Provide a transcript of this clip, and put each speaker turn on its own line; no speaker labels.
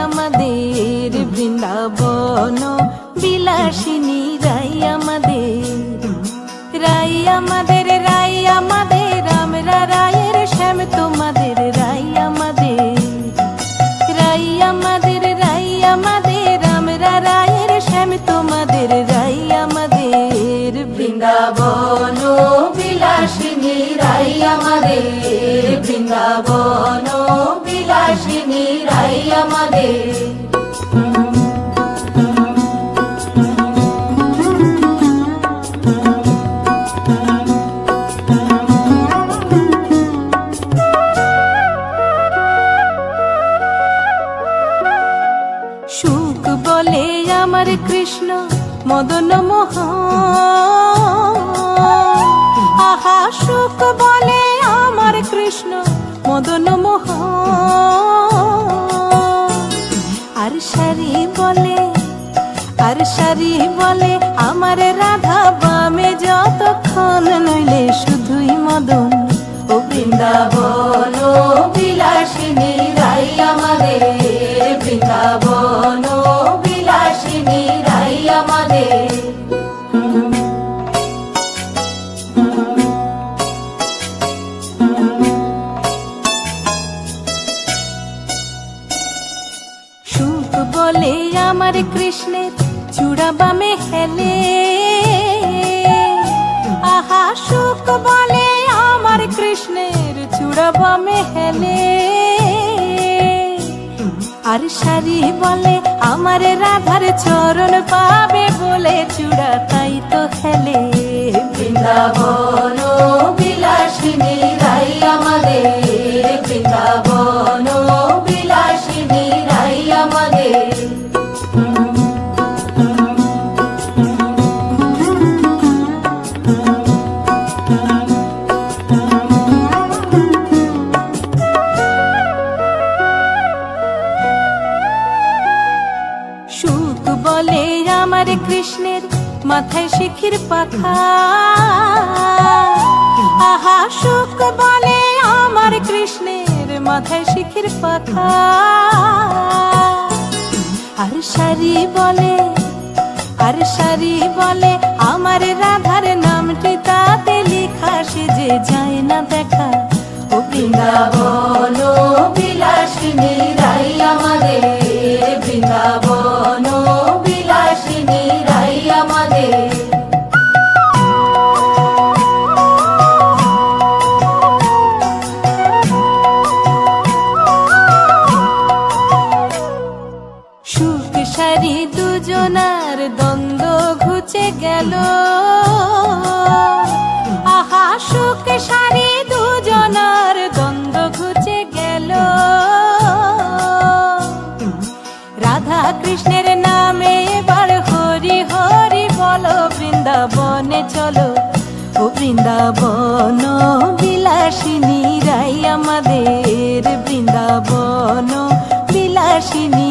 আমাদের বৃন্দাবন বিলাসিনী রাই আমাদের, রাই আমাদের, রাই আমাদের, আমরা রায়ের শ্যাম তোমাদের রাই আমাদের, রাই আমাদের, রাই আমাদের, আমরা রায়ের শ্যাম তোমাদের রাই আমাদের বৃন্দাবন বিলাসিনী রাই আমাদের, বৃন্দাবন বিলাসিনী রাই আমাদের। সুখ বলে আমার কৃষ্ণ মদন মোহন, আহা সুখ বলে আমার কৃষ্ণ মদন মোহন। আর সারি বলে, আর সারি বলে আমার রাধা বামে যতক্ষণ, নইলে শুধুই মদন। ও বৃন্দাবন বিলাসিনী রাই আমাদের, বৃন্দাবন বিলাসিনী রাই আমাদের। সুখ বলে আমার কৃষ্ণের চূড়া বামে হেলে, আহা সুখ বলে আমার কৃষ্ণের চূড়া বামে হেলে। আর সারি বলে আমার রাধার চরণ পাবে বলে চূড়া তাই তো হেলে। বৃন্দাবন বিলাসিনী রাই আমাদের, বৃন্দাবন বিলাসিনী রাই আমাদের। সুখ বলে আমার কৃষ্ণের মাথায় শিখির পাখা, আহা সুখ বলে আমার কৃষ্ণের মাথায় শিখির পাখা। আর সারি বলে, আর সারি বলে আমার রাধার নামটি তাতে লেখা, সে যে যায় না দেখা। ও বৃন্দাবন বিলাসিনী রাই আমাদের, বৃন্দাবন বিলাসিনী রাই আমাদের। সুখ সারি দুজনার দ্বন্দ্ব ঘুচে গেল, আহা সুখ সারি দুজনার দ্বন্দ্ব ঘুচে গেল। রাধা কৃষ্ণের নামে এবার হরি হরি বলো, বৃন্দাবনে চলো। ও বৃন্দাবন বিলাসিনী রাই আমাদের, বৃন্দাবন বিলাসিনী